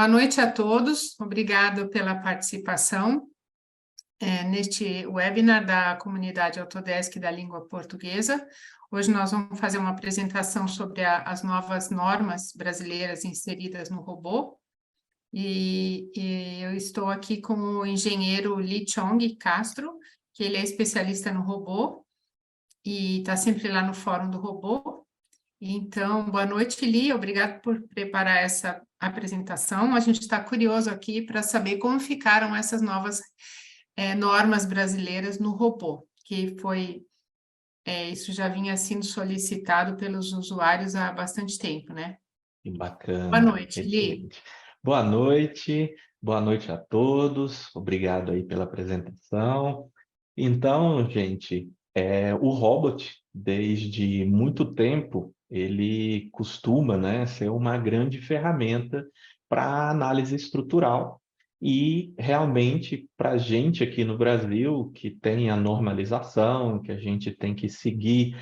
Boa noite a todos, obrigado pela participação neste webinar da comunidade Autodesk da língua portuguesa. Hoje nós vamos fazer uma apresentação sobre as novas normas brasileiras inseridas no robô. E eu estou aqui com o engenheiro Li Chong Castro, que ele é especialista no robô e está sempre lá no Fórum do Robô. Então, boa noite, Li, obrigado por preparar essa apresentação. A gente está curioso aqui para saber como ficaram essas novas normas brasileiras no robô, que foi, isso já vinha sendo solicitado pelos usuários há bastante tempo, né? Que bacana. Boa noite, Li. Boa noite a todos, obrigado aí pela apresentação. Então, gente, o robot, desde muito tempo, ele costuma, né, ser uma grande ferramenta para análise estrutural. E realmente, para a gente aqui no Brasil, que tem a normalização, que a gente tem que seguir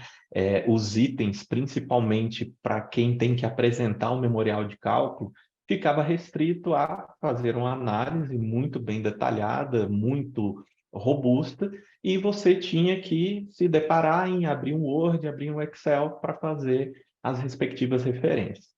os itens, principalmente para quem tem que apresentar um memorial de cálculo, ficava restrito a fazer uma análise muito bem detalhada, muito robusta, e você tinha que se deparar em abrir um Word, abrir um Excel para fazer as respectivas referências.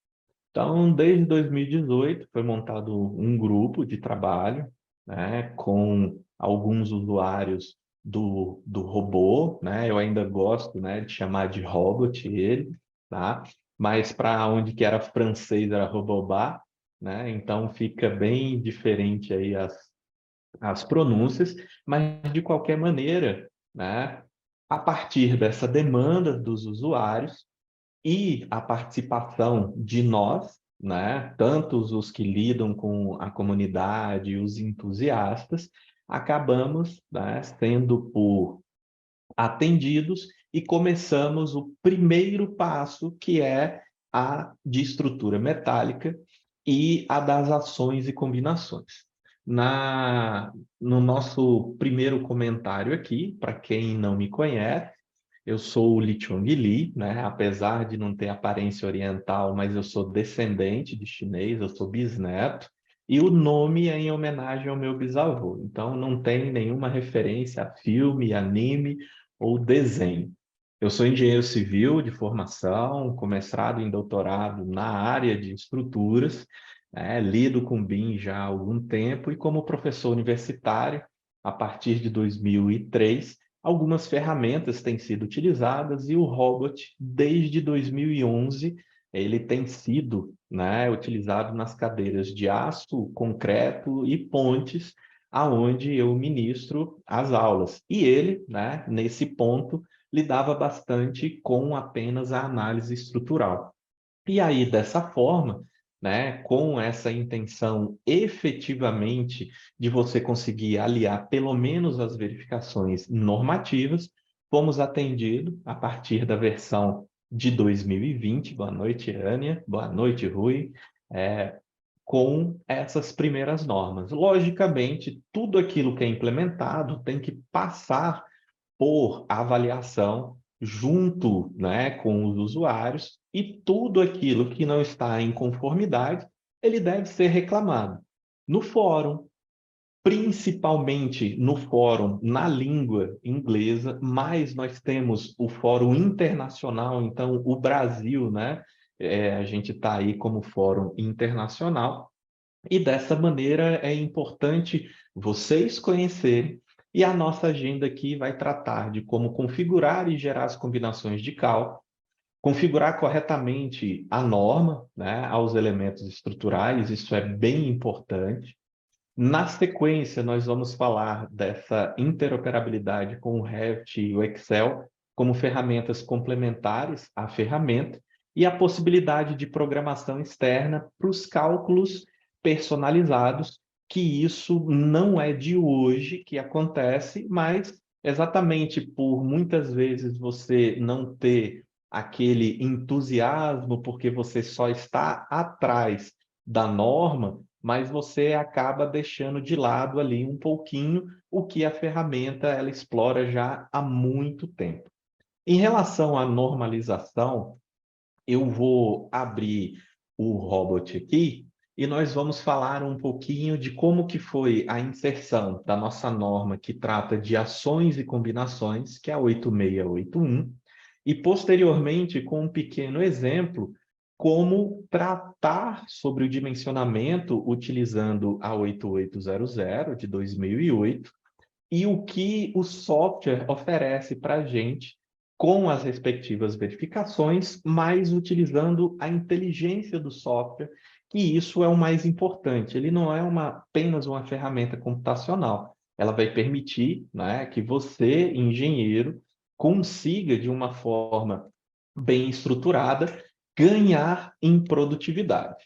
Então, desde 2018, foi montado um grupo de trabalho, né, com alguns usuários do robô, né? Eu ainda gosto, né, de chamar de robot ele, tá? Mas para onde que era francês era robobá, né? Então fica bem diferente aí as pronúncias, mas de qualquer maneira, né, a partir dessa demanda dos usuários e a participação de nós, né, tantos os que lidam com a comunidade, os entusiastas, acabamos, né, sendo por atendidos e começamos o primeiro passo, que é a de estrutura metálica e a das ações e combinações. No nosso primeiro comentário aqui, para quem não me conhece, eu sou o Li Chong Li, né? Apesar de não ter aparência oriental, mas eu sou descendente de chinês, eu sou bisneto, e o nome é em homenagem ao meu bisavô. Então não tem nenhuma referência a filme, anime ou desenho. Eu sou engenheiro civil de formação, com mestrado e doutorado na área de estruturas, né? Lido com BIM já há algum tempo e como professor universitário, a partir de 2003, algumas ferramentas têm sido utilizadas e o robot, desde 2011, ele tem sido, né, utilizado nas cadeiras de aço, concreto e pontes, aonde eu ministro as aulas. E ele, né, nesse ponto, lidava bastante com apenas a análise estrutural. E aí, dessa forma, né, com essa intenção efetivamente de você conseguir aliar pelo menos as verificações normativas, fomos atendidos a partir da versão de 2020. Boa noite, Ania. Boa noite, Rui. Com essas primeiras normas. Logicamente, tudo aquilo que é implementado tem que passar por avaliação junto, né, com os usuários, e tudo aquilo que não está em conformidade, ele deve ser reclamado no fórum, principalmente no fórum na língua inglesa, mas nós temos o fórum internacional, então o Brasil, né, a gente está aí como fórum internacional, e dessa maneira é importante vocês conhecerem, e a nossa agenda aqui vai tratar de como configurar e gerar as combinações de cálculo, configurar corretamente a norma, né, aos elementos estruturais, isso é bem importante. Na sequência, nós vamos falar dessa interoperabilidade com o Revit e o Excel como ferramentas complementares à ferramenta e a possibilidade de programação externa para os cálculos personalizados, que isso não é de hoje que acontece, mas exatamente por muitas vezes você não ter aquele entusiasmo porque você só está atrás da norma, mas você acaba deixando de lado ali um pouquinho o que a ferramenta ela explora já há muito tempo. Em relação à normalização, eu vou abrir o robot aqui e nós vamos falar um pouquinho de como que foi a inserção da nossa norma que trata de ações e combinações, que é a 8681, e posteriormente, com um pequeno exemplo, como tratar sobre o dimensionamento utilizando a 8800 de 2008 e o que o software oferece para a gente com as respectivas verificações, mas utilizando a inteligência do software, que isso é o mais importante. Ele não é apenas uma ferramenta computacional. Ela vai permitir, né, que você, engenheiro, consiga, de uma forma bem estruturada, ganhar em produtividade.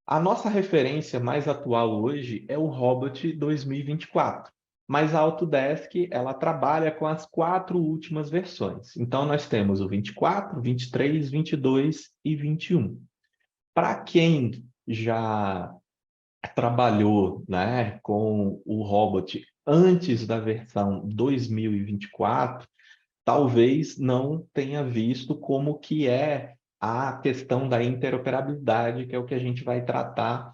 A nossa referência mais atual hoje é o Robot 2024, mas a Autodesk ela trabalha com as 4 últimas versões. Então, nós temos o 24, 23, 22 e 21. Para quem já trabalhou, né, com o Robot antes da versão 2024, talvez não tenha visto como que é a questão da interoperabilidade, que é o que a gente vai tratar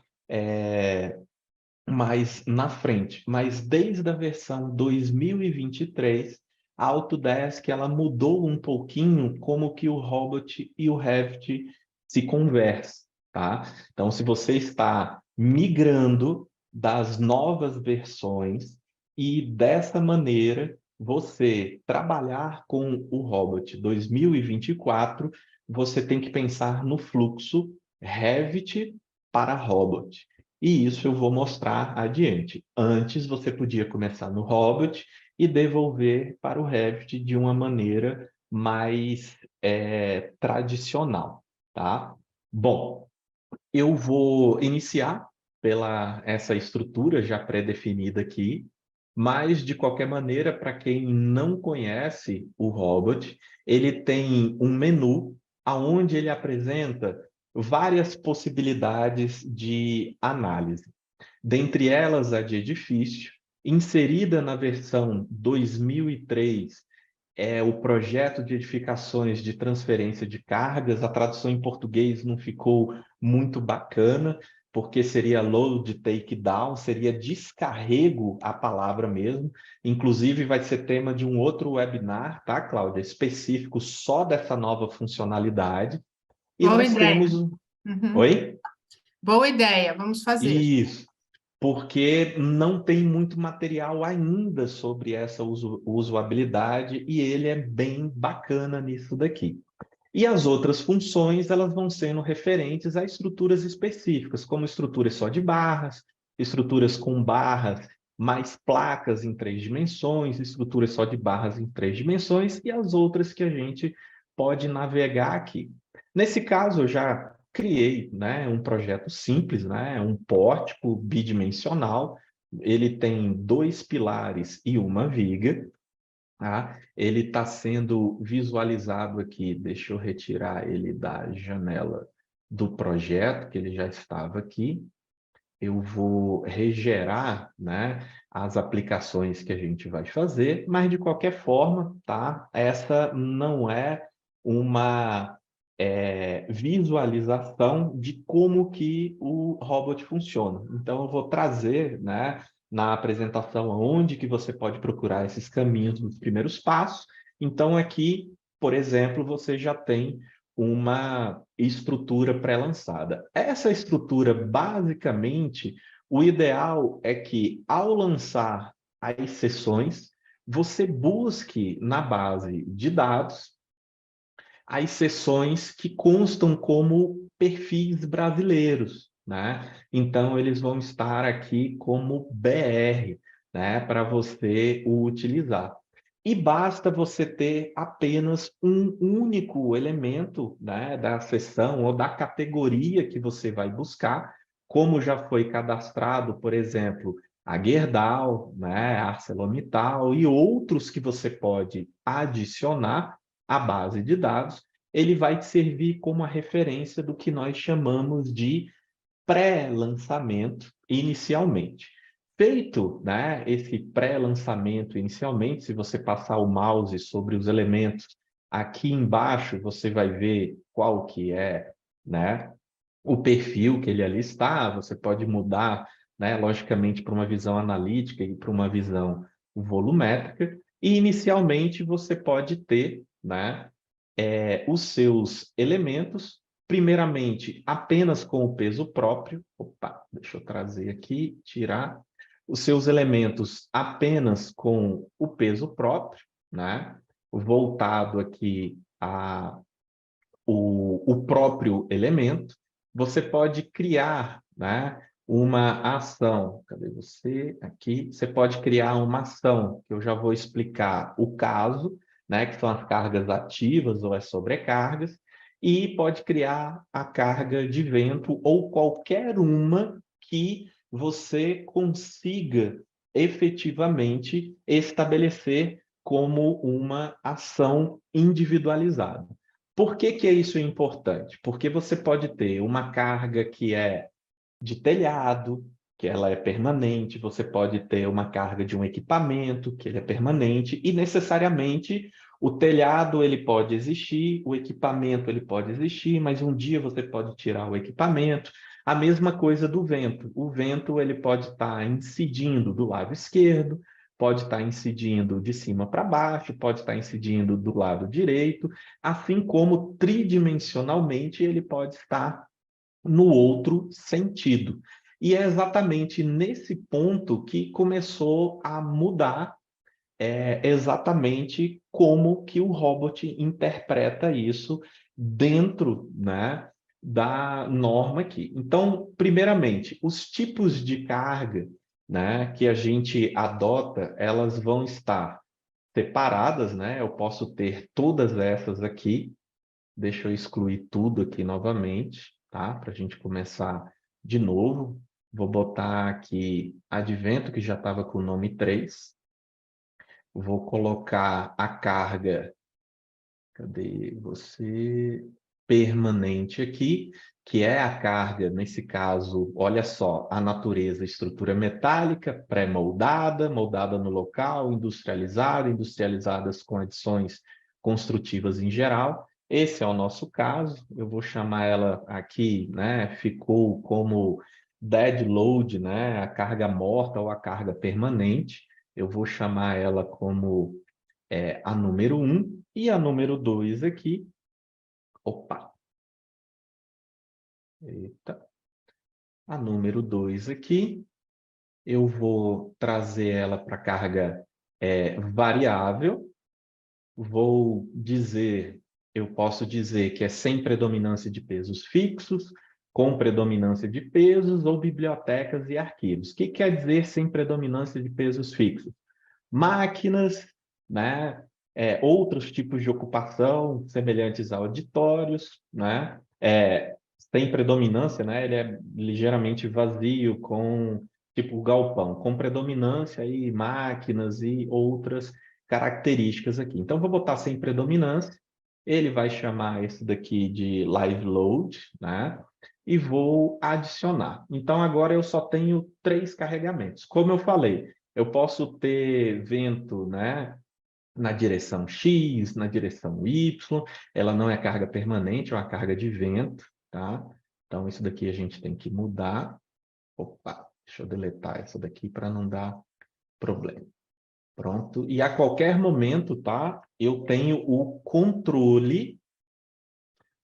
mais na frente. Mas desde a versão 2023, a Autodesk ela mudou um pouquinho como que o Robot e o Revit se conversam, tá? Então, se você está migrando das novas versões e dessa maneira você trabalhar com o Robot 2024, você tem que pensar no fluxo Revit para Robot. E isso eu vou mostrar adiante. Antes, você podia começar no Robot e devolver para o Revit de uma maneira mais tradicional, tá? Bom, eu vou iniciar pela essa estrutura já pré-definida aqui, mas, de qualquer maneira, para quem não conhece o Robot, ele tem um menu onde ele apresenta várias possibilidades de análise. Dentre elas, a de edifício, inserida na versão 2003, é o projeto de edificações de transferência de cargas. A tradução em português não ficou muito bacana, porque seria load take down, seria descarrego a palavra mesmo. Inclusive, vai ser tema de um outro webinar, tá, Cláudia? Específico só dessa nova funcionalidade. E Boa nós ideia. temos. Uhum. Oi? Boa ideia, vamos fazer. Isso, porque não tem muito material ainda sobre essa usabilidade e ele é bem bacana nisso daqui. E as outras funções, elas vão sendo referentes a estruturas específicas, como estruturas só de barras, estruturas com barras mais placas em 3 dimensões, estruturas só de barras em 3 dimensões e as outras que a gente pode navegar aqui. Nesse caso, eu já criei, né, um projeto simples, né, um pórtico bidimensional. Ele tem 2 pilares e uma viga. Tá? Ele está sendo visualizado aqui. Deixa eu retirar ele da janela do projeto, que ele já estava aqui. Eu vou regerar, né, as aplicações que a gente vai fazer, mas de qualquer forma, tá? Essa não é uma visualização de como que o robot funciona. Então, eu vou trazer, né, na apresentação onde que você pode procurar esses caminhos dos primeiros passos. Então, aqui, por exemplo, você já tem uma estrutura pré-lançada. Essa estrutura, basicamente, o ideal é que, ao lançar as sessões, você busque na base de dados as sessões que constam como perfis brasileiros, né? Então, eles vão estar aqui como BR, né, para você o utilizar. E basta você ter apenas um único elemento, né, da seção ou da categoria que você vai buscar, como já foi cadastrado, por exemplo, a Gerdau, né, a ArcelorMittal e outros que você pode adicionar à base de dados. Ele vai te servir como a referência do que nós chamamos de pré-lançamento inicialmente. Feito, né, esse pré-lançamento inicialmente, se você passar o mouse sobre os elementos, aqui embaixo você vai ver qual que é, né, o perfil que ele ali está, você pode mudar, né, logicamente, para uma visão analítica e para uma visão volumétrica, e inicialmente você pode ter, né, os seus elementos, primeiramente apenas com o peso próprio. Opa, deixa eu trazer aqui, tirar os seus elementos apenas com o peso próprio, né? Voltado aqui a o próprio elemento. Você pode criar, né, uma ação. Cadê você? Aqui. Você pode criar uma ação, que eu já vou explicar o caso, né, que são as cargas ativas ou as sobrecargas, e pode criar a carga de vento ou qualquer uma que você consiga efetivamente estabelecer como uma ação individualizada. Por que que isso é importante? Porque você pode ter uma carga que é de telhado, que ela é permanente, você pode ter uma carga de um equipamento, que ele é permanente, e necessariamente o telhado ele pode existir, o equipamento ele pode existir, mas um dia você pode tirar o equipamento. A mesma coisa do vento. O vento ele pode estar incidindo do lado esquerdo, pode estar incidindo de cima para baixo, pode estar incidindo do lado direito, assim como tridimensionalmente ele pode estar no outro sentido. E é exatamente nesse ponto que começou a mudar exatamente como que o robot interpreta isso dentro, né, da norma aqui. Então, primeiramente, os tipos de carga, né, que a gente adota, elas vão estar separadas, né? Eu posso ter todas essas aqui. Deixa eu excluir tudo aqui novamente, tá? Para a gente começar de novo. Vou botar aqui Advento, que já estava com o nome 3. Vou colocar a carga, cadê você? Permanente aqui, que é a carga, nesse caso, olha só, a natureza, estrutura metálica, pré-moldada, moldada no local, industrializada, industrializadas com adições construtivas em geral. Esse é o nosso caso, eu vou chamar ela aqui, né? Ficou como dead load, né? A carga morta ou a carga permanente. Eu vou chamar ela como a número 1 e a número 2 aqui. Opa! Eita. A número 2 aqui, eu vou trazer ela para carga variável. Vou dizer, eu posso dizer que é sem predominância de pesos fixos, com predominância de pesos ou bibliotecas e arquivos. O que quer dizer sem predominância de pesos fixos? Máquinas, né? Outros tipos de ocupação semelhantes a auditórios, né? Tem predominância, né? Ele é ligeiramente vazio, com tipo galpão, com predominância aí máquinas e outras características aqui. Então, vou botar sem predominância, ele vai chamar esse daqui de live load, né? E vou adicionar. Então, agora eu só tenho 3 carregamentos. Como eu falei, eu posso ter vento, né, na direção X, na direção Y, ela não é carga permanente, é uma carga de vento, tá? Então, isso daqui a gente tem que mudar. Opa, deixa eu deletar essa daqui para não dar problema. Pronto. E a qualquer momento, tá? Eu tenho o controle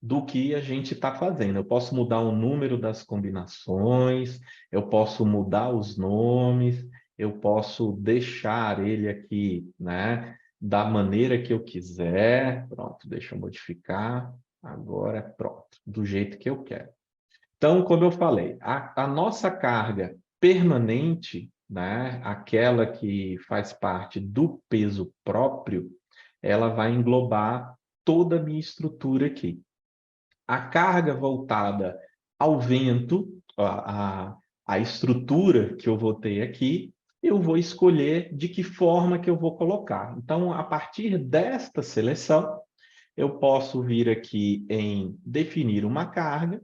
do que a gente está fazendo. Eu posso mudar o número das combinações, eu posso mudar os nomes, eu posso deixar ele aqui, né, da maneira que eu quiser. Pronto, deixa eu modificar. Agora, pronto, do jeito que eu quero. Então, como eu falei, a nossa carga permanente, né, aquela que faz parte do peso próprio, ela vai englobar toda a minha estrutura aqui. A carga voltada ao vento, a estrutura que eu vou ter aqui, eu vou escolher de que forma que eu vou colocar. Então, a partir desta seleção, eu posso vir aqui em definir uma carga.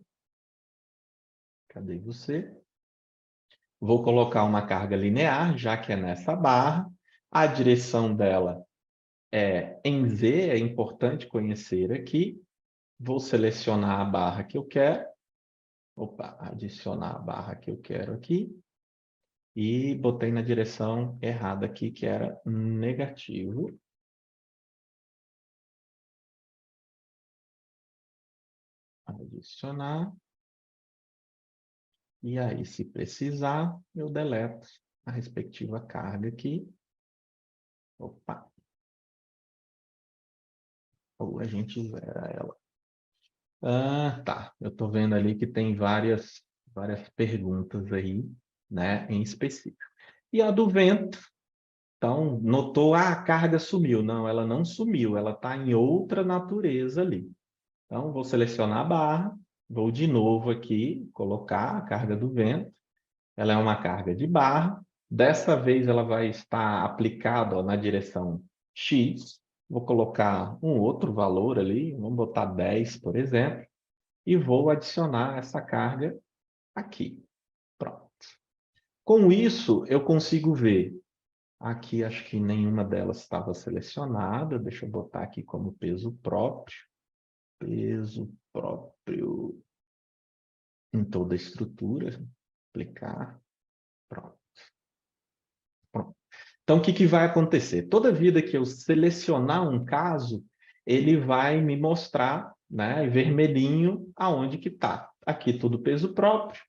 Cadê você? Vou colocar uma carga linear, já que é nessa barra. A direção dela é em Z, é importante conhecer aqui. Vou selecionar a barra que eu quero. Opa, adicionar a barra que eu quero aqui. E botei na direção errada aqui, que era negativo. Adicionar. E aí, se precisar, eu deleto a respectiva carga aqui. Opa. Ou a gente zera ela. Ah, tá. Eu estou vendo ali que tem várias perguntas aí, né, em específico. E a do vento, então, notou, a carga sumiu. Não, ela não sumiu, ela está em outra natureza ali. Então, vou selecionar a barra, vou de novo aqui, colocar a carga do vento. Ela é uma carga de barra. Dessa vez, ela vai estar aplicada, ó, na direção X. Vou colocar um outro valor ali, vamos botar 10, por exemplo, e vou adicionar essa carga aqui. Pronto. Com isso, eu consigo ver. Aqui, acho que nenhuma delas estava selecionada. Deixa eu botar aqui como peso próprio. Peso próprio em toda a estrutura. Aplicar. Pronto. Pronto. Então, o que vai acontecer? Toda vida que eu selecionar um caso, ele vai me mostrar, né, vermelhinho aonde que está. Aqui tudo peso próprio.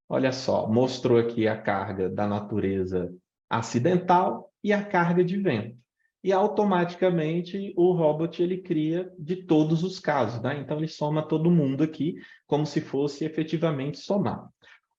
Olha só, mostrou aqui a carga da natureza acidental e a carga de vento. E automaticamente o robot ele cria de todos os casos, né? Então ele soma todo mundo aqui como se fosse efetivamente somar.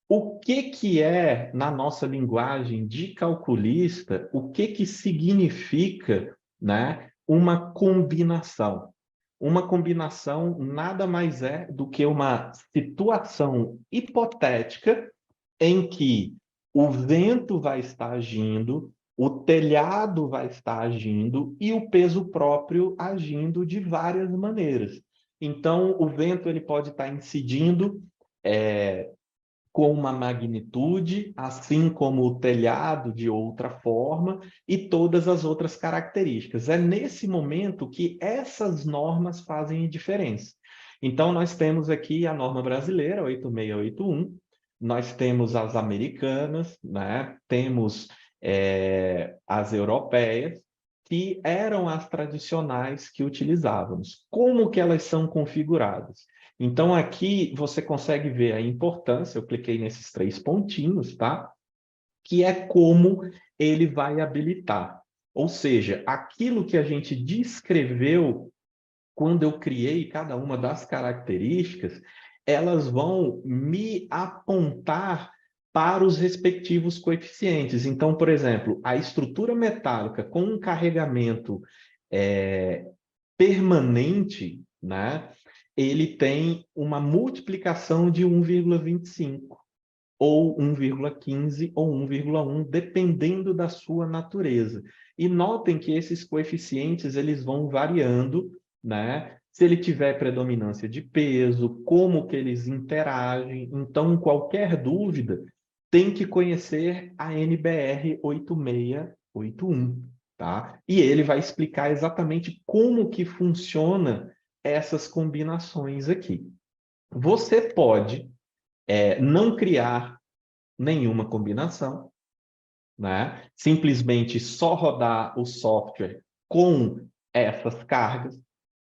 O que é, na nossa linguagem de calculista, o que significa, né, uma combinação? Uma combinação nada mais é do que uma situação hipotética em que o vento vai estar agindo, o telhado vai estar agindo e o peso próprio agindo de várias maneiras. Então, o vento ele pode estar incidindo com uma magnitude, assim como o telhado de outra forma e todas as outras características. É nesse momento que essas normas fazem diferença. Então, nós temos aqui a norma brasileira, 8681, nós temos as americanas, né? Temos as europeias, que eram as tradicionais que utilizávamos. Como que elas são configuradas? Então, aqui você consegue ver a importância, eu cliquei nesses 3 pontinhos, tá? Que é como ele vai habilitar. Ou seja, aquilo que a gente descreveu quando eu criei cada uma das características, elas vão me apontar para os respectivos coeficientes. Então, por exemplo, a estrutura metálica com um carregamento permanente, né? Ele tem uma multiplicação de 1,25, ou 1,15, ou 1,1, dependendo da sua natureza. E notem que esses coeficientes eles vão variando, né? Se ele tiver predominância de peso, como que eles interagem. Então, qualquer dúvida, tem que conhecer a NBR 8681. Tá? E ele vai explicar exatamente como que funciona essas combinações aqui. Você pode não criar nenhuma combinação, né? Simplesmente só rodar o software com essas cargas.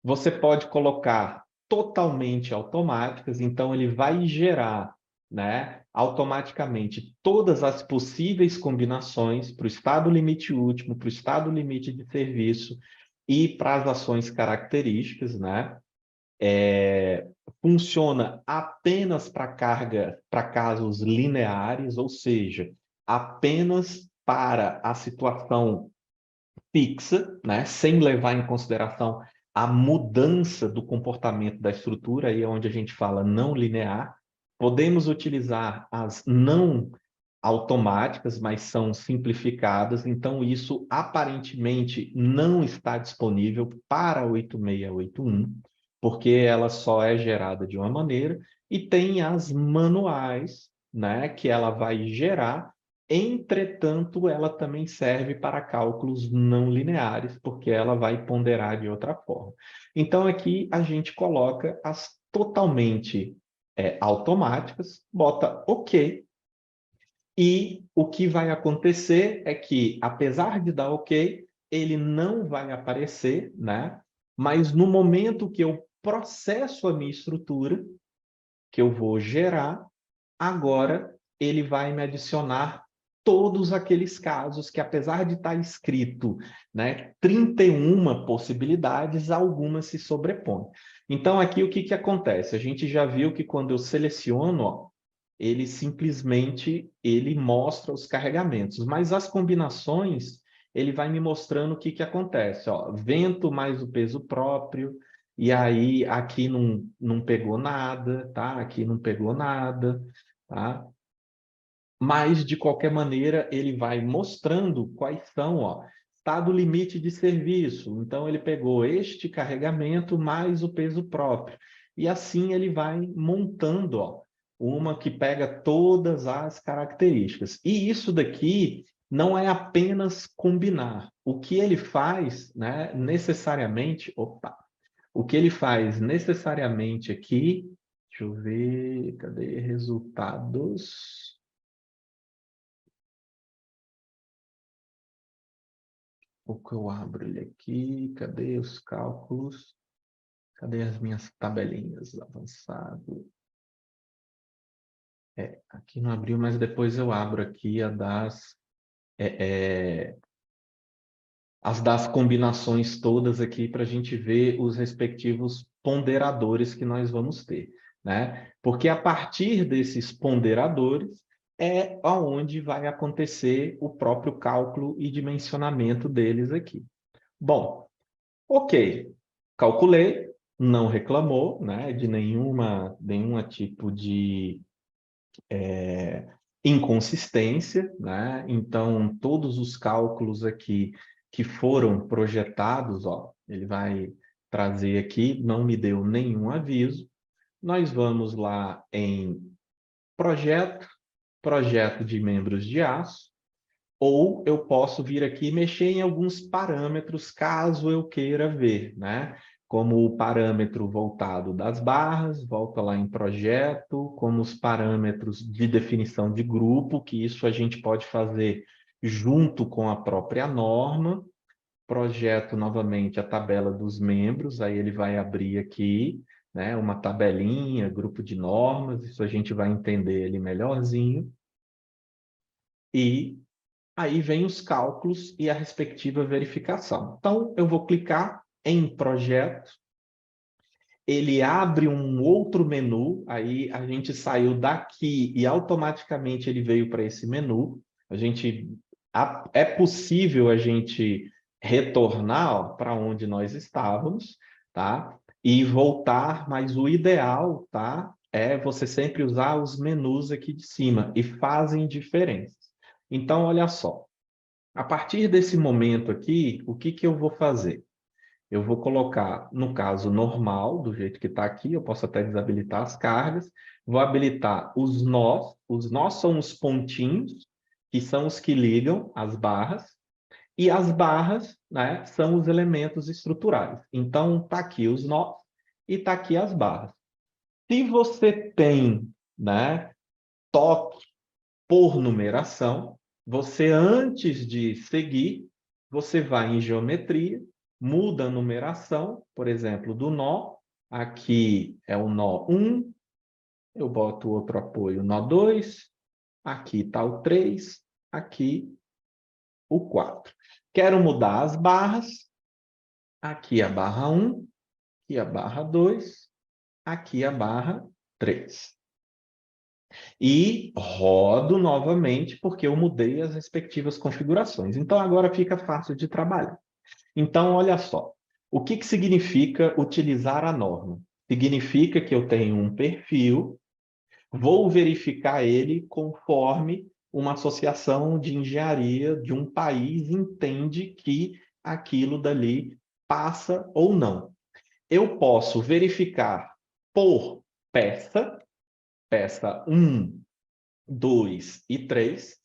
Você pode colocar totalmente automáticas, então ele vai gerar, né, automaticamente todas as possíveis combinações para o estado limite último, para o estado limite de serviço e para as ações características, né? Funciona apenas para para casos lineares, ou seja, apenas para a situação fixa, né, sem levar em consideração a mudança do comportamento da estrutura, aí é onde a gente fala não linear. Podemos utilizar as não automáticas, mas são simplificadas, então isso aparentemente não está disponível para 8681, porque ela só é gerada de uma maneira, e tem as manuais, né, que ela vai gerar. Entretanto, ela também serve para cálculos não lineares, porque ela vai ponderar de outra forma. Então, aqui a gente coloca as totalmente automáticas, bota OK. E o que vai acontecer é que, apesar de dar OK, ele não vai aparecer, né? Mas no momento que eu processo a minha estrutura, que eu vou gerar, agora ele vai me adicionar todos aqueles casos que, apesar de estar escrito, né, 31 possibilidades, algumas se sobrepõem. Então, aqui o que, que acontece? A gente já viu que quando eu seleciono, ó, ele simplesmente ele mostra os carregamentos, mas as combinações, ele vai me mostrando o que, que acontece. Ó, vento mais o peso próprio, e aí aqui não pegou nada, tá? Aqui não pegou nada, tá? Mas, de qualquer maneira, ele vai mostrando quais são, ó, estado limite de serviço. Então, ele pegou este carregamento mais o peso próprio. E assim ele vai montando, ó, uma que pega todas as características. E isso daqui não é apenas combinar. O que ele faz, né, necessariamente, o que ele faz necessariamente aqui, deixa eu ver, cadê resultados? O que eu abro ele aqui, cadê os cálculos? Cadê as minhas tabelinhas avançado? Aqui não abriu, mas depois eu abro aqui as das combinações todas aqui para a gente ver os respectivos ponderadores que nós vamos ter, né? Porque a partir desses ponderadores é aonde vai acontecer o próprio cálculo e dimensionamento deles aqui. Bom, ok, calculei, não reclamou, né, de nenhuma tipo de inconsistência, né? Então, todos os cálculos aqui que foram projetados, ó, ele vai trazer aqui, não me deu nenhum aviso. Nós vamos lá em projeto, projeto de membros de aço, ou eu posso vir aqui e mexer em alguns parâmetros, caso eu queira ver, né? Como o parâmetro voltado das barras, volta lá em projeto, como os parâmetros de definição de grupo, que isso a gente pode fazer junto com a própria norma. Projeto novamente a tabela dos membros, aí ele vai abrir aqui, né? Uma tabelinha, grupo de normas, isso a gente vai entender ele melhorzinho. E aí vem os cálculos e a respectiva verificação. Então, eu vou clicar em projeto, ele abre um outro menu, aí a gente saiu daqui e automaticamente ele veio para esse menu. É possível a gente retornar para onde nós estávamos, tá? E voltar, mas o ideal, tá? É você sempre usar os menus aqui de cima e fazem diferença. Então, olha só. A partir desse momento aqui, o que que eu vou fazer? Eu vou colocar, no caso normal, do jeito que está aqui, eu posso até desabilitar as cargas, vou habilitar os nós. Os nós são os pontinhos, que são os que ligam as barras, e as barras, né, são os elementos estruturais. Então, está aqui os nós e está aqui as barras. Se você tem, né, toque por numeração, você, antes de seguir, você vai em geometria, muda a numeração, por exemplo, do nó. Aqui é o nó 1, eu boto outro apoio, nó 2, aqui está o 3, aqui o 4. Quero mudar as barras, aqui a barra 1, aqui a barra 2, aqui a barra 3. E rodo novamente, porque eu mudei as respectivas configurações. Então, agora fica fácil de trabalhar. Então, olha só. O que que significa utilizar a norma? Significa que eu tenho um perfil, vou verificar ele conforme uma associação de engenharia de um país entende que aquilo dali passa ou não. Eu posso verificar por peça 1, 2 e 3.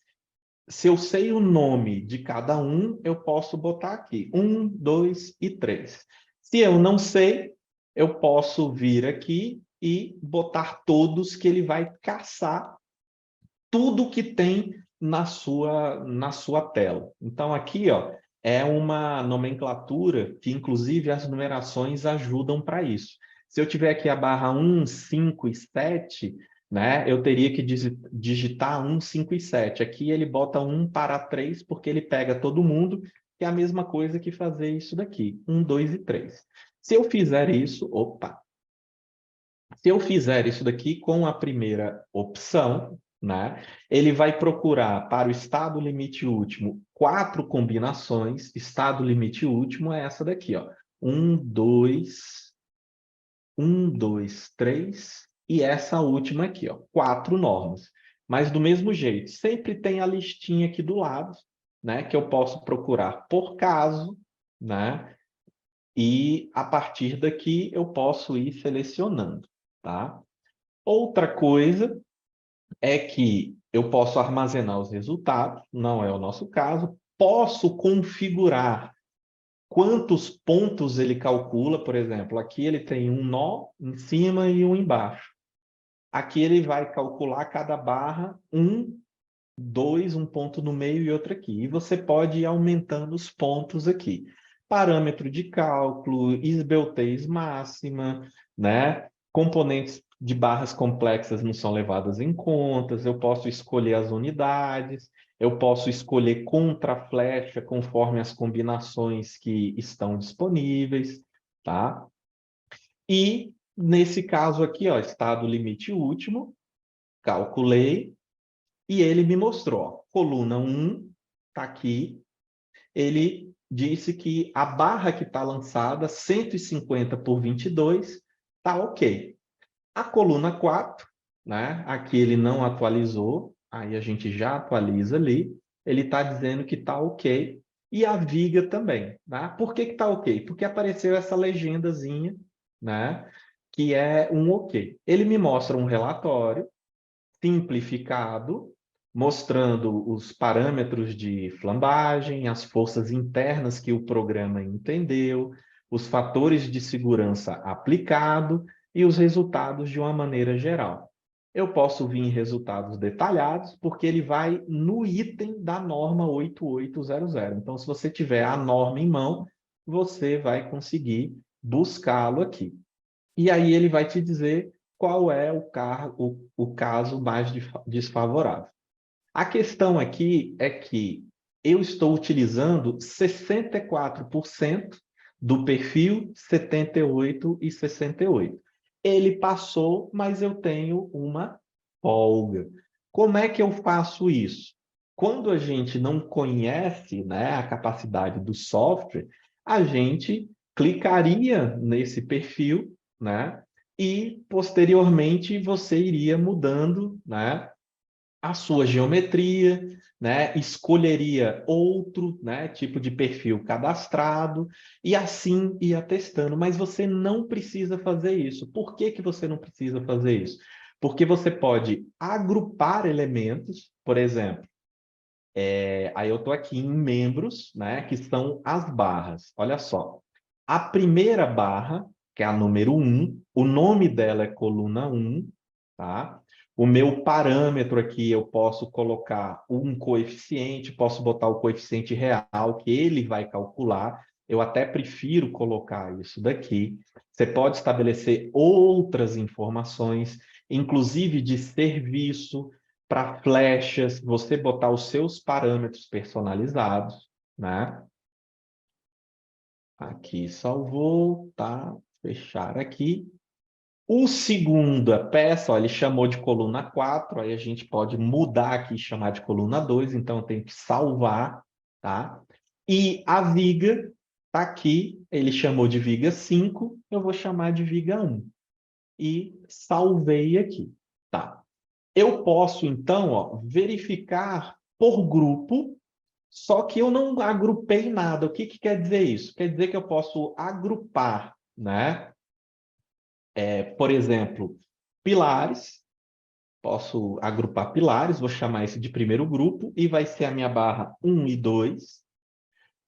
Se eu sei o nome de cada um, eu posso botar aqui 1, 2 e 3. Se eu não sei, eu posso vir aqui e botar todos, que ele vai caçar tudo que tem na sua tela. Então, aqui, ó, é uma nomenclatura que, inclusive, as numerações ajudam para isso. Se eu tiver aqui a barra 1, 5 e 7, né, eu teria que digitar 1, 5 e 7. Aqui ele bota 1 para 3, porque ele pega todo mundo, que é a mesma coisa que fazer isso daqui, 1, 2 e 3. Se eu fizer isso, se eu fizer isso daqui com a primeira opção, né, ele vai procurar para o estado limite último 4 combinações. Estado limite último é essa daqui, ó. 1, 2, 1, 2, 3 e essa última aqui, ó, 4 normas. Mas do mesmo jeito, sempre tem a listinha aqui do lado, né, que eu posso procurar por caso, né? E a partir daqui eu posso ir selecionando, tá? Outra coisa é que eu posso armazenar os resultados, não é o nosso caso. Posso configurar quantos pontos ele calcula, por exemplo, aqui ele tem um nó em cima e um embaixo. Aqui ele vai calcular cada barra, um ponto no meio e outro aqui. E você pode ir aumentando os pontos aqui. Parâmetro de cálculo, esbeltez máxima, né? Componentes de barras complexas não são levadas em contas. Eu posso escolher as unidades, eu posso escolher contra-flecha conforme as combinações que estão disponíveis, tá? E nesse caso aqui, ó, estado limite último, calculei, e ele me mostrou, ó, coluna 1, está aqui, ele disse que a barra que está lançada, 150 por 22, está ok. A coluna 4, né, aqui ele não atualizou, aí a gente já atualiza ali, ele está dizendo que está ok, e a viga também. Tá? Por que está ok? Porque apareceu essa legendazinha, né, que é um ok. Ele me mostra um relatório simplificado, mostrando os parâmetros de flambagem, as forças internas que o programa entendeu, os fatores de segurança aplicado e os resultados de uma maneira geral. Eu posso vir em resultados detalhados, porque ele vai no item da norma 8800. Então, se você tiver a norma em mão, você vai conseguir buscá-lo aqui. E aí ele vai te dizer qual é o caso mais desfavorável. A questão aqui é que eu estou utilizando 64% do perfil 78 e 68. Ele passou, mas eu tenho uma folga. Como é que eu faço isso? Quando a gente não conhece, né, a capacidade do software, a gente clicaria nesse perfil, né, e posteriormente você iria mudando, né, a sua geometria, né? Escolheria outro, né, tipo de perfil cadastrado e assim ia testando. Mas você não precisa fazer isso. Por que que você não precisa fazer isso? Porque você pode agrupar elementos, por exemplo, aí eu estou aqui em membros, né, que são as barras. Olha só, a primeira barra, que é a número 1, o nome dela é coluna 1, tá? O meu parâmetro aqui, eu posso colocar um coeficiente, posso botar o coeficiente real, que ele vai calcular. Eu até prefiro colocar isso daqui. Você pode estabelecer outras informações, inclusive de serviço, para flechas, você botar os seus parâmetros personalizados, né? Aqui salvou, tá? Fechar aqui. O segundo é peça, ó, ele chamou de coluna 4, aí a gente pode mudar aqui e chamar de coluna 2, então eu tenho que salvar, tá? E a viga tá aqui, ele chamou de viga 5, eu vou chamar de viga 1. E salvei aqui, tá? Eu posso, então, ó, verificar por grupo, só que eu não agrupei nada. O que que quer dizer isso? Quer dizer que eu posso agrupar, né? Por exemplo, pilares. Posso agrupar pilares, vou chamar esse de primeiro grupo, e vai ser a minha barra 1 e 2.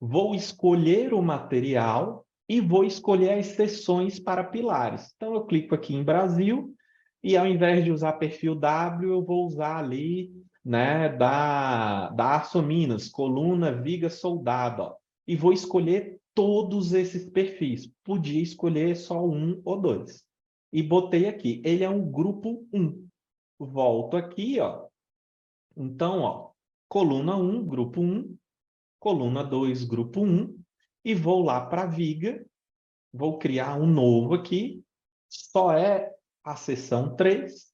Vou escolher o material, e vou escolher as seções para pilares. Então, eu clico aqui em Brasil, e ao invés de usar perfil W, eu vou usar ali, né, da Açominas, coluna, viga, soldado, ó, e vou escolher todos esses perfis. Podia escolher só um ou dois. E botei aqui, ele é um grupo 1. Volto aqui, ó. Então, ó, coluna 1, grupo 1, coluna 2, grupo 1, e vou lá para a viga, vou criar um novo aqui, só é a seção 3,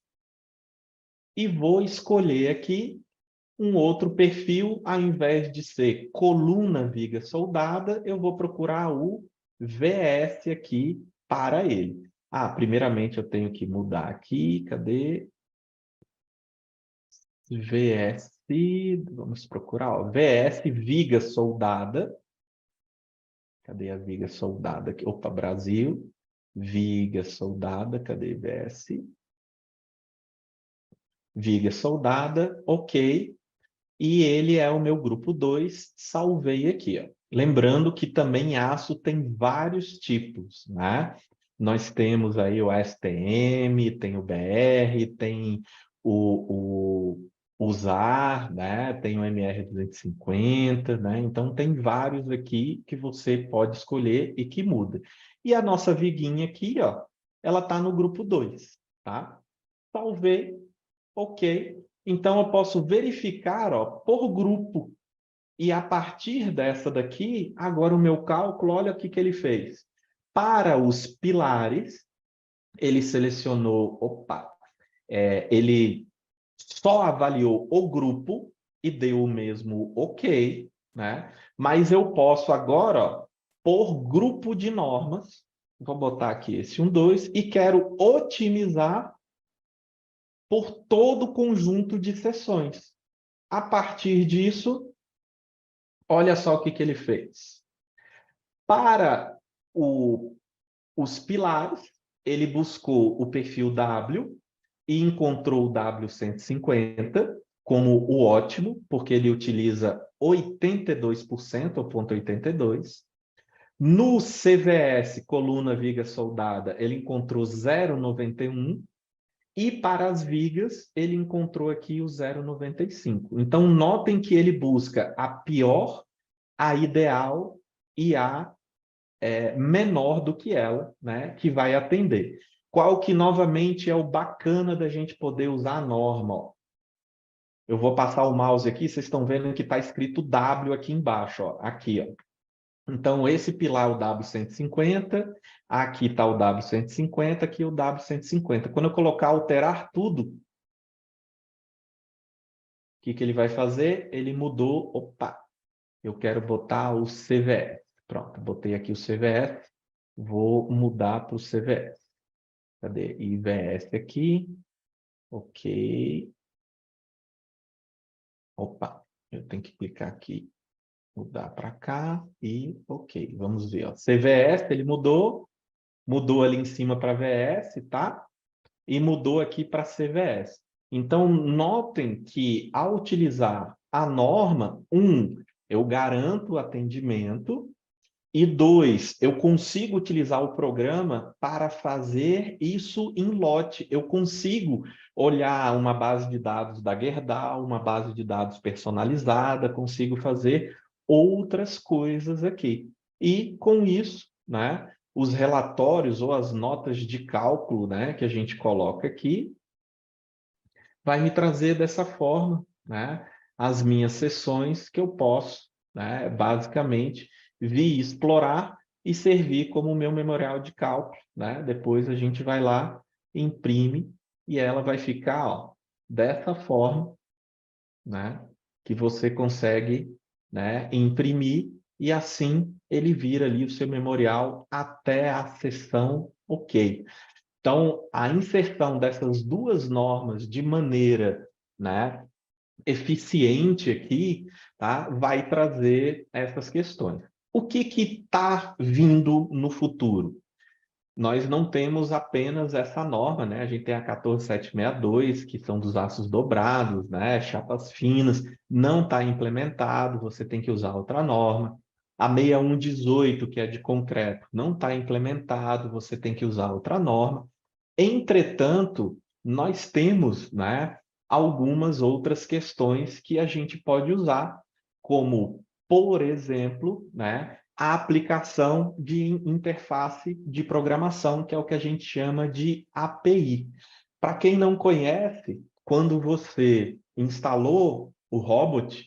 e vou escolher aqui um outro perfil, ao invés de ser coluna viga soldada, eu vou procurar o VS aqui para ele. Ah, primeiramente eu tenho que mudar aqui, cadê? VS, vamos procurar, ó, VS viga soldada. Cadê a viga soldada aqui? Opa, Brasil, viga soldada, cadê VS? Viga soldada, ok. E ele é o meu grupo 2, salvei aqui, ó. Lembrando que também aço tem vários tipos, né? Nós temos aí o STM, tem o BR, tem o ZAR, né? Tem o MR250, né? Então tem vários aqui que você pode escolher e que muda. E a nossa viguinha aqui, ó, ela tá no grupo 2, tá? Salvei, ok. Então, eu posso verificar, ó, por grupo. E a partir dessa daqui, agora o meu cálculo, olha o que ele fez. Para os pilares, ele selecionou, ele só avaliou o grupo e deu o mesmo ok, né? Mas eu posso agora, ó, por grupo de normas, vou botar aqui esse 1, 2, e quero otimizar por todo o conjunto de seções. A partir disso, olha só o que ele fez. Para os pilares, ele buscou o perfil W e encontrou o W150 como o ótimo, porque ele utiliza 82%, ou 0,82. No CVS, coluna viga soldada, ele encontrou 0,91. E para as vigas, ele encontrou aqui o 0,95. Então, notem que ele busca a pior, a ideal e a menor do que ela, né, que vai atender. Qual que, novamente, é o bacana da gente poder usar a norma? Ó. Eu vou passar o mouse aqui, vocês estão vendo que está escrito W aqui embaixo, ó, aqui, ó. Então, esse pilar é o W150, aqui está o W150, aqui o W150. Quando eu colocar alterar tudo, o que ele vai fazer? Ele mudou, eu quero botar o CVS. Pronto, botei aqui o CVS, vou mudar para o CVS. Cadê? IVS aqui, ok. Eu tenho que clicar aqui, mudar para cá e ok. Vamos ver, ó. CVS, ele mudou ali em cima para VS, tá? E mudou aqui para CVS. Então, notem que ao utilizar a norma, eu garanto o atendimento, e 2, eu consigo utilizar o programa para fazer isso em lote. Eu consigo olhar uma base de dados da Gerdau, uma base de dados personalizada, consigo fazer outras coisas aqui. E com isso, né, os relatórios ou as notas de cálculo, né, que a gente coloca aqui, vai me trazer dessa forma, né, as minhas sessões que eu posso, né, basicamente vir explorar e servir como o meu memorial de cálculo, né? Depois a gente vai lá, imprime e ela vai ficar, ó, dessa forma, né? Que você consegue, né, imprimir e assim ele vira ali o seu memorial até a sessão OK. Então, a inserção dessas duas normas de maneira, né, eficiente aqui, tá, vai trazer essas questões. O que está vindo no futuro? Nós não temos apenas essa norma, né? A gente tem a 14762, que são dos aços dobrados, né? Chapas finas, não está implementado, você tem que usar outra norma. A 6118, que é de concreto, não está implementado, você tem que usar outra norma. Entretanto, nós temos, né, algumas outras questões que a gente pode usar, como, por exemplo, né, a aplicação de interface de programação, que é o que a gente chama de API. Para quem não conhece, quando você instalou o Robot,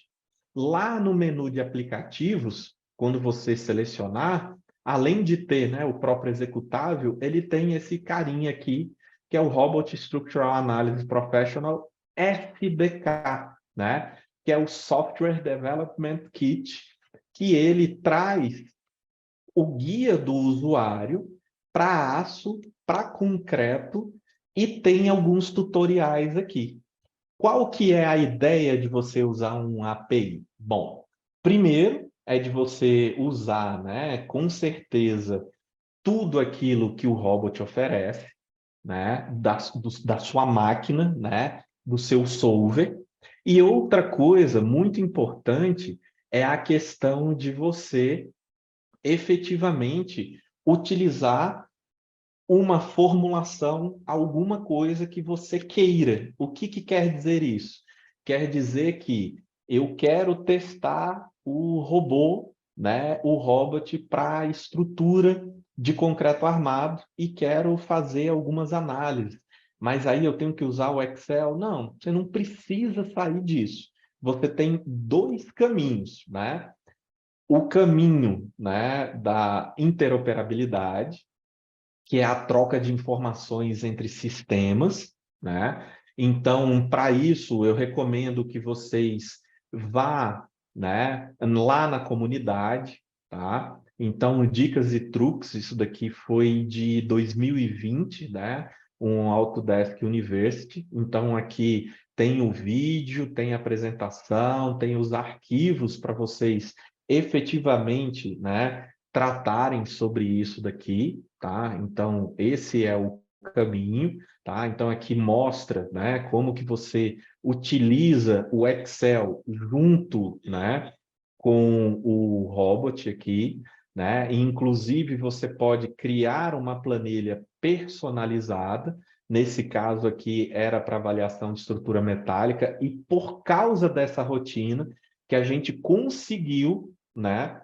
lá no menu de aplicativos, quando você selecionar, além de ter, né, o próprio executável, ele tem esse carinha aqui, que é o Robot Structural Analysis Professional, SDK, né? Que é o Software Development Kit, que ele traz o guia do usuário para aço, para concreto, e tem alguns tutoriais aqui. Qual que é a ideia de você usar um API? Bom, primeiro é de você usar, né, com certeza, tudo aquilo que o robot oferece, né, da sua máquina, né, do seu solver. E outra coisa muito importante é a questão de você efetivamente utilizar uma formulação, alguma coisa que você queira. O que que quer dizer isso? Quer dizer que eu quero testar o robô, né, o robot para estrutura de concreto armado e quero fazer algumas análises. Mas aí eu tenho que usar o Excel? Não, você não precisa sair disso. Você tem dois caminhos, né? O caminho, né, da interoperabilidade, que é a troca de informações entre sistemas, né? Então, para isso, eu recomendo que vocês vá, né, lá na comunidade, tá? Então, dicas e truques, isso daqui foi de 2020, né? Um Autodesk University. Então, aqui tem o vídeo, tem a apresentação, tem os arquivos para vocês efetivamente, né, tratarem sobre isso daqui, tá? Então, esse é o caminho, tá? Então, aqui mostra, né, como que você utiliza o Excel junto, né, com o robot aqui, né? E, inclusive, você pode criar uma planilha personalizada. Nesse caso aqui, era para avaliação de estrutura metálica, e por causa dessa rotina que a gente conseguiu, né,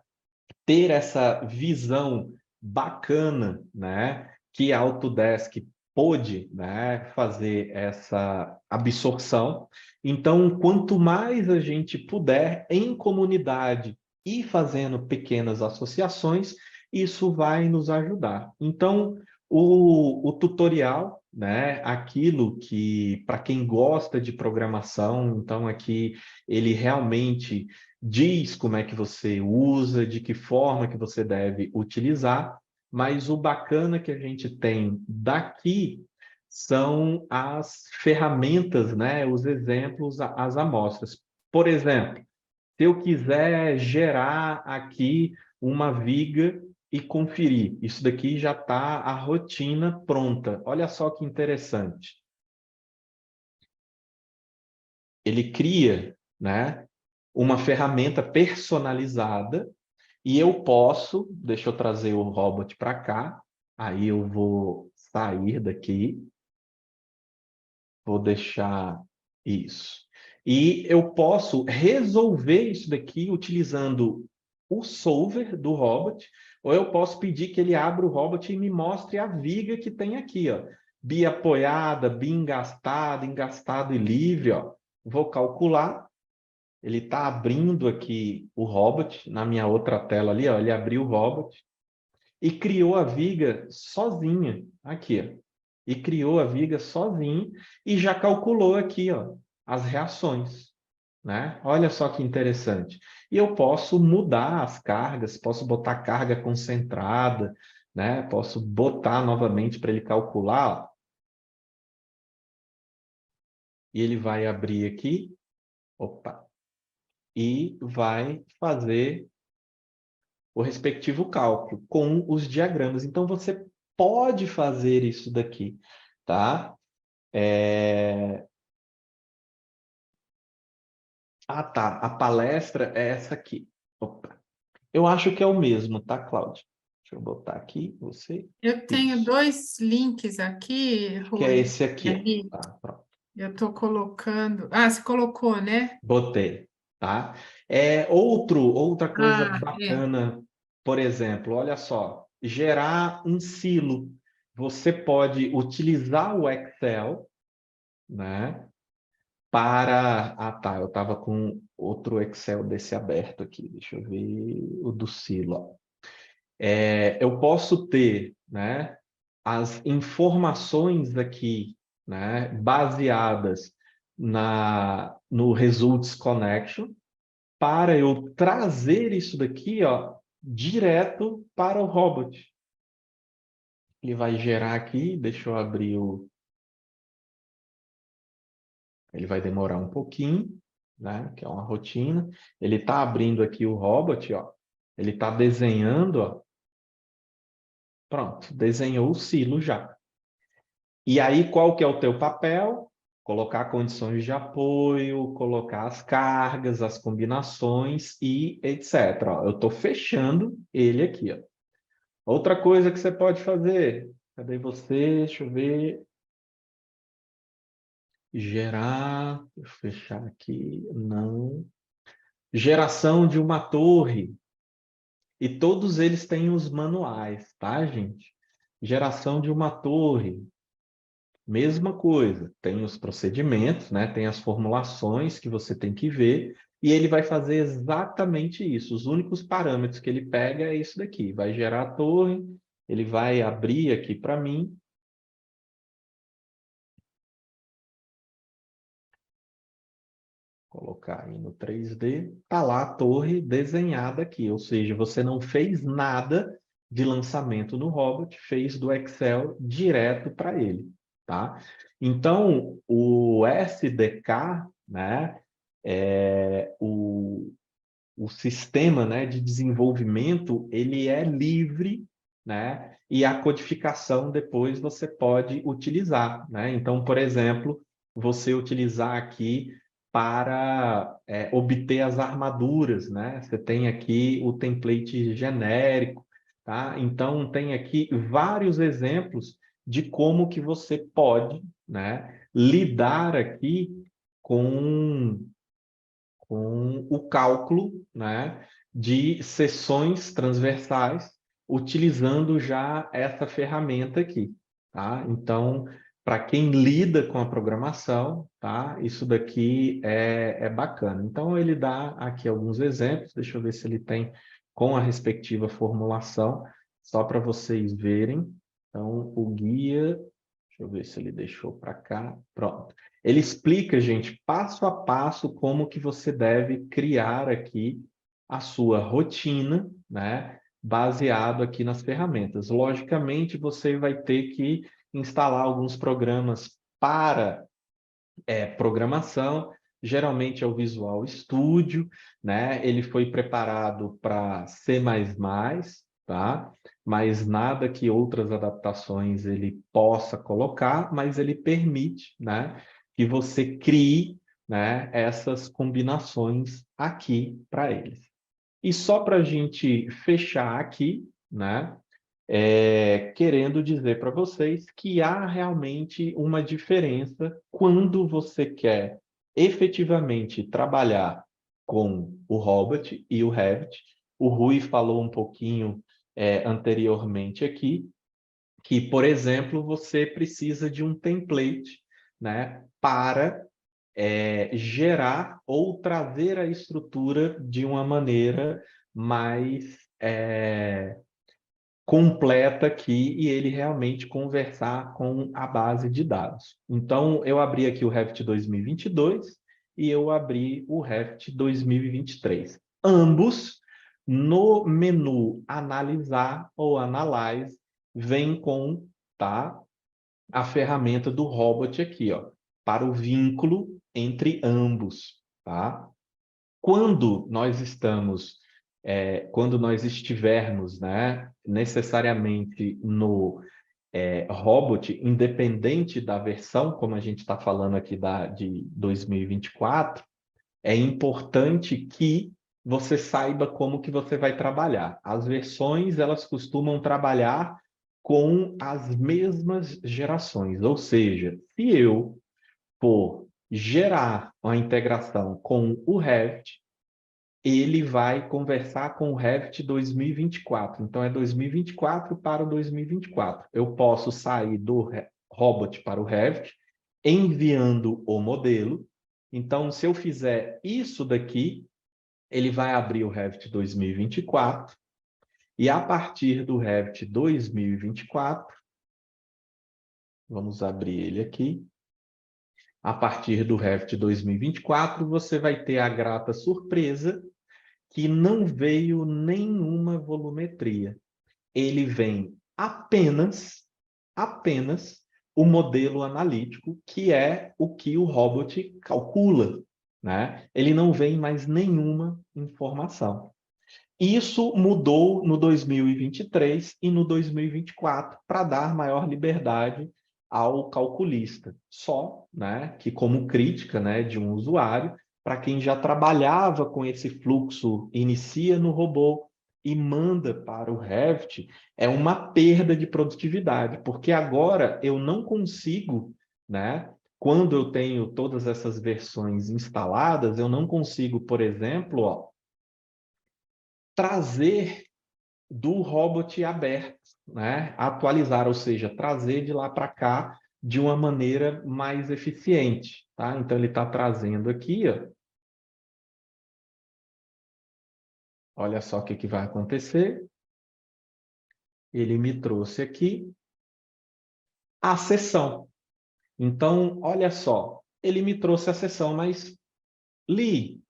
ter essa visão bacana, né, que a Autodesk pôde, né, fazer essa absorção. Então, quanto mais a gente puder em comunidade e fazendo pequenas associações, isso vai nos ajudar. Então, o tutorial, né, aquilo que, para quem gosta de programação, então aqui ele realmente diz como é que você usa, de que forma que você deve utilizar, mas o bacana que a gente tem daqui são as ferramentas, né, os exemplos, as amostras. Por exemplo, se eu quiser gerar aqui uma viga e conferir, isso daqui já está a rotina pronta. Olha só que interessante. Ele cria, né, uma ferramenta personalizada e eu posso, deixa eu trazer o robot para cá, aí eu vou sair daqui, vou deixar isso. E eu posso resolver isso daqui utilizando o solver do robot, ou eu posso pedir que ele abra o robot e me mostre a viga que tem aqui, ó. Bia apoiada, bia engastada, engastado e livre, ó. Vou calcular. Ele está abrindo aqui o robot na minha outra tela ali, ó. Ele abriu o robot e criou a viga sozinha, aqui, ó. E criou a viga sozinho e já calculou aqui, ó, as reações, né? Olha só que interessante. E eu posso mudar as cargas, posso botar carga concentrada, né? Posso botar novamente para ele calcular, ó. E ele vai abrir aqui, opa, e vai fazer o respectivo cálculo com os diagramas. Então, você pode fazer isso daqui, tá? Ah, tá. A palestra é essa aqui. Opa. Eu acho que é o mesmo, tá, Cláudia? Deixa eu botar aqui, você. Eu tenho Isso. 2 links aqui, Acho que é Rui. esse aqui, ó. Ali, Tá, pronto. eu estou colocando. Ah, você colocou, né? Botei, tá? Outra coisa Ah, é. bacana, por exemplo, olha só, gerar um silo. Você pode utilizar o Excel, né? Ah, tá, eu estava com outro Excel desse aberto aqui. Deixa eu ver o do silo, ó. Eu posso ter, né, as informações aqui, né, baseadas no Results Connection, para eu trazer isso daqui, ó, direto para o robot. Ele vai gerar aqui, deixa eu abrir o. Ele vai demorar um pouquinho, né, que é uma rotina. Ele está abrindo aqui o robot, ó. Ele está desenhando, ó. Pronto, desenhou o silo já. E aí, qual que é o teu papel? Colocar condições de apoio, colocar as cargas, as combinações e etc. Ó, eu estou fechando ele aqui. Ó. Outra coisa que você pode fazer. Cadê você? Deixa eu ver. Gerar. Deixa eu fechar aqui. Não. Geração de uma torre. E todos eles têm os manuais, tá, gente? Geração de uma torre. Mesma coisa, tem os procedimentos, né? Tem as formulações que você tem que ver, e ele vai fazer exatamente isso. Os únicos parâmetros que ele pega é isso daqui. Vai gerar a torre, ele vai abrir aqui para mim. Colocar aí no 3D, tá lá a torre desenhada aqui, ou seja, você não fez nada de lançamento no robot, fez do Excel direto para ele, tá? Então, o SDK, né, o sistema, né, de desenvolvimento, ele é livre, né, e a codificação depois você pode utilizar, né? Então, por exemplo, você utilizar aqui para obter as armaduras, né? Você tem aqui o template genérico, tá? Então, tem aqui vários exemplos de como que você pode, né, lidar aqui com o cálculo, né, de seções transversais, utilizando já essa ferramenta aqui, tá? Então, para quem lida com a programação, tá? Isso daqui é bacana. Então, ele dá aqui alguns exemplos, deixa eu ver se ele tem com a respectiva formulação, só para vocês verem. Então, o guia, deixa eu ver se ele deixou para cá. Pronto. Ele explica, gente, passo a passo como que você deve criar aqui a sua rotina, né? Baseado aqui nas ferramentas. Logicamente, você vai ter que instalar alguns programas para programação. Geralmente é o Visual Studio, né? Ele foi preparado para C++, tá? Mas nada que outras adaptações ele possa colocar, mas ele permite, né, que você crie, né, essas combinações aqui para eles. E só para a gente fechar aqui, né, querendo dizer para vocês que há realmente uma diferença quando você quer efetivamente trabalhar com o Robot e o Revit. O Rui falou um pouquinho anteriormente aqui que, por exemplo, você precisa de um template, né, para gerar ou trazer a estrutura de uma maneira mais completa aqui e ele realmente conversar com a base de dados. Então, eu abri aqui o Revit 2022 e eu abri o Revit 2023. Ambos, no menu Analisar ou Analyze, vem com, tá, a ferramenta do Robot aqui, ó, para o vínculo entre ambos, tá? Quando nós estivermos, né, necessariamente no Robot, independente da versão, como a gente está falando aqui de 2024, é importante que você saiba como que você vai trabalhar. As versões, elas costumam trabalhar com as mesmas gerações, ou seja, se eu for gerar uma integração com o Revit, ele vai conversar com o Revit 2024. Então, é 2024 para o 2024. Eu posso sair do Robot para o Revit, enviando o modelo. Então, se eu fizer isso daqui, ele vai abrir o Revit 2024. E a partir do Revit 2024, vamos abrir ele aqui. A partir do Revit 2024, você vai ter a grata surpresa que não veio nenhuma volumetria. Ele vem apenas o modelo analítico, que é o que o robot calcula, né? Ele não vem mais nenhuma informação. Isso mudou no 2023 e no 2024 para dar maior liberdade ao calculista. Só, né, que como crítica, né, de um usuário, para quem já trabalhava com esse fluxo, inicia no robô e manda para o Revit, é uma perda de produtividade, porque agora eu não consigo, né, quando eu tenho todas essas versões instaladas, eu não consigo, por exemplo, ó, trazer do robot aberto, né? Atualizar, ou seja, trazer de lá para cá de uma maneira mais eficiente, tá? Então ele está trazendo aqui, ó. Olha só o que vai acontecer. Ele me trouxe aqui a sessão. Então, olha só, ele me trouxe a sessão, mas Li,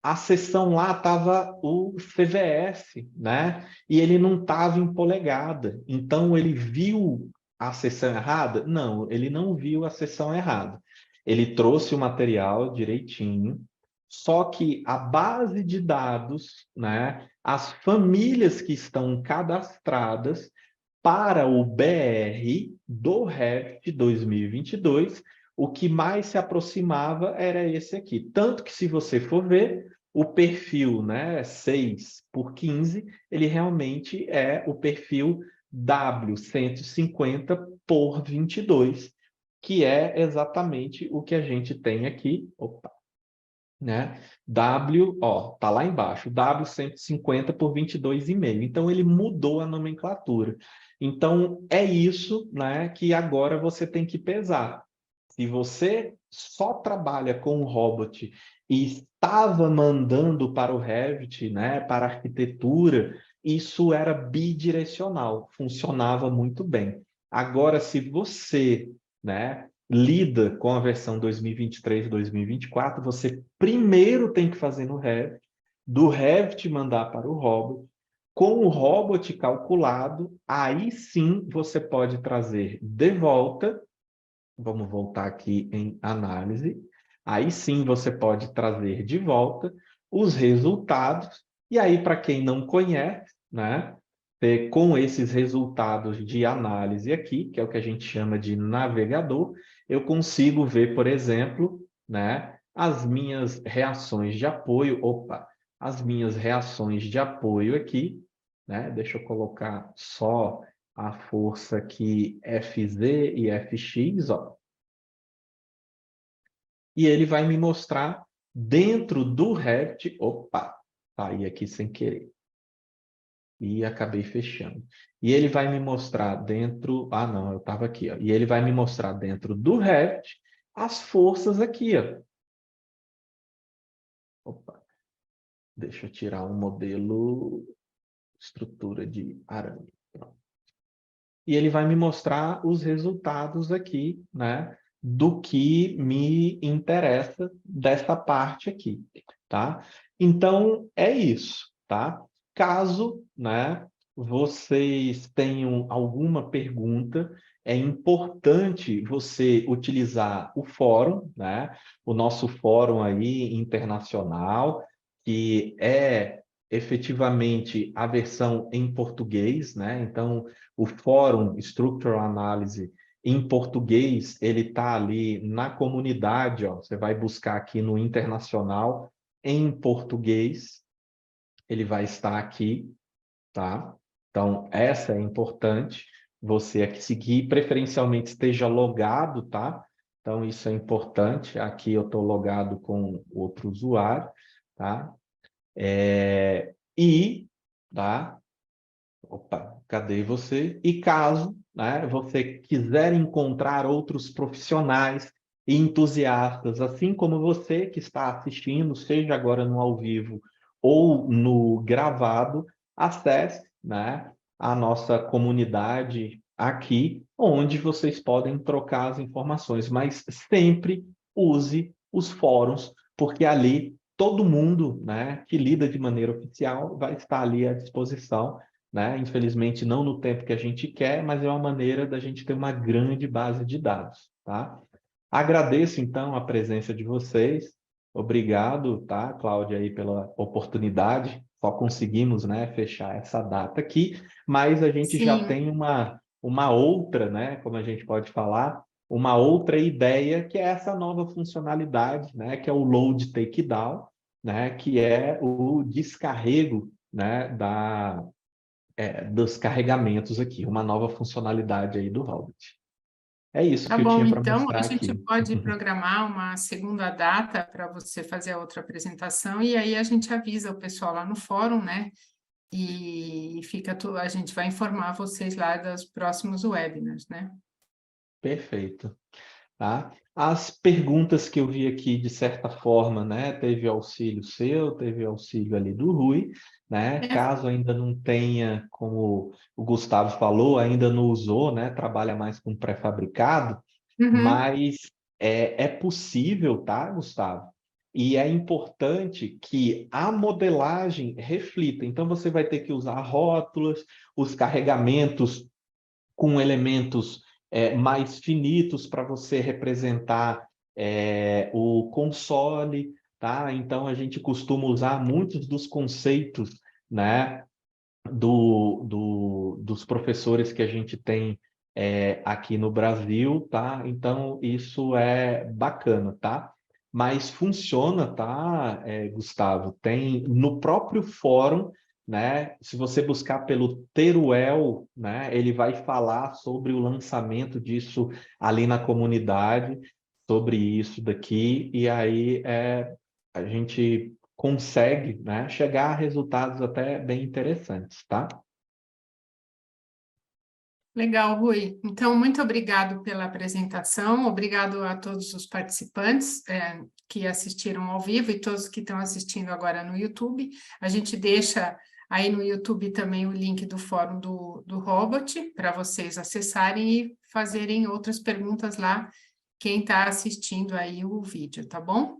a sessão lá estava o CVS, né? E ele não estava em polegada. Então, ele viu a sessão errada? Não, ele não viu a sessão errada. Ele trouxe o material direitinho, só que a base de dados, né? As famílias que estão cadastradas para o BR do Revit 2022, o que mais se aproximava era esse aqui. Tanto que, se você for ver, o perfil, né, 6 por 15, ele realmente é o perfil W150 por 22, que é exatamente o que a gente tem aqui. Opa, né? W, ó, tá lá embaixo, W150 por 22,5. Então, ele mudou a nomenclatura. Então, é isso, né, que agora você tem que pesar. Se você só trabalha com o robot e estava mandando para o Revit, né, para a arquitetura, isso era bidirecional, funcionava muito bem. Agora, se você, né, lida com a versão 2023 e 2024, você primeiro tem que fazer no Revit, do Revit mandar para o robot, com o robot calculado, aí sim você pode trazer de volta. Vamos voltar aqui em análise. Aí sim você pode trazer de volta os resultados. E aí, para quem não conhece, né, com esses resultados de análise aqui, que é o que a gente chama de navegador, eu consigo ver, por exemplo, né, as minhas reações de apoio. Opa, as minhas reações de apoio aqui, né? Deixa eu colocar só a força aqui FZ e FX, ó. E ele vai me mostrar dentro do Revit. Opa, saí aqui sem querer. E acabei fechando. E ele vai me mostrar dentro... Ah, não, eu estava aqui, ó. E ele vai me mostrar dentro do Revit as forças aqui, ó. Opa, deixa eu tirar um modelo estrutura de arame. Pronto. E ele vai me mostrar os resultados aqui, né, do que me interessa dessa parte aqui, tá? Então, é isso, tá? Caso, né, vocês tenham alguma pergunta, é importante você utilizar o fórum, né? O nosso fórum aí internacional, que é efetivamente a versão em português, né? Então, o Fórum Structural Analysis em português, ele está ali na comunidade, ó, você vai buscar aqui no internacional em português, ele vai estar aqui, tá? Então, essa é importante, você aqui seguir, preferencialmente esteja logado, tá? Então, isso é importante. Aqui eu estou logado com outro usuário, tá? Tá? Opa, cadê você? E caso, né, você quiser encontrar outros profissionais e entusiastas, assim como você que está assistindo, seja agora no ao vivo ou no gravado, acesse, né, a nossa comunidade aqui, onde vocês podem trocar as informações, mas sempre use os fóruns, porque ali todo mundo, né, que lida de maneira oficial vai estar ali à disposição, né? Infelizmente, não no tempo que a gente quer, mas é uma maneira da gente ter uma grande base de dados, tá? Agradeço, então, a presença de vocês. Obrigado, tá, Cláudia, aí pela oportunidade. Só conseguimos, né, fechar essa data aqui, mas a gente já Sim, tem uma outra, né, como a gente pode falar, uma outra ideia, que é essa nova funcionalidade, né, que é o load takedown, né, que é o descarrego, né, dos carregamentos aqui, uma nova funcionalidade aí do Hobbit. É isso tá que eu bom. tinha para Então, a mostrar gente aqui. pode programar uma segunda data para você fazer a outra apresentação, e aí a gente avisa o pessoal lá no fórum, né? E a gente vai informar vocês lá dos próximos webinars, né? Perfeito. Tá? As perguntas que eu vi aqui, de certa forma, né? Teve auxílio seu, teve auxílio ali do Rui, né? É, Caso ainda não tenha, como o Gustavo falou, ainda não usou, né? Trabalha mais com pré-fabricado, uhum, mas é possível, tá, Gustavo? E é importante que a modelagem reflita. Então, você vai ter que usar rótulas, os carregamentos com elementos mais finitos para você representar o console, tá? Então, a gente costuma usar muitos dos conceitos, né, dos professores que a gente tem aqui no Brasil, tá? Então, isso é bacana, tá? Mas funciona, tá, Gustavo? Tem no próprio fórum, né? Se você buscar pelo Teruel, né? Ele vai falar sobre o lançamento disso ali na comunidade, sobre isso daqui, e aí a gente consegue, né, chegar a resultados até bem interessantes, tá? legal, Rui. Então, muito obrigado pela apresentação, obrigado a todos os participantes, que assistiram ao vivo e todos que estão assistindo agora no YouTube. A gente deixa aí no YouTube também o link do fórum do Robot para vocês acessarem e fazerem outras perguntas lá, quem está assistindo aí o vídeo, tá bom?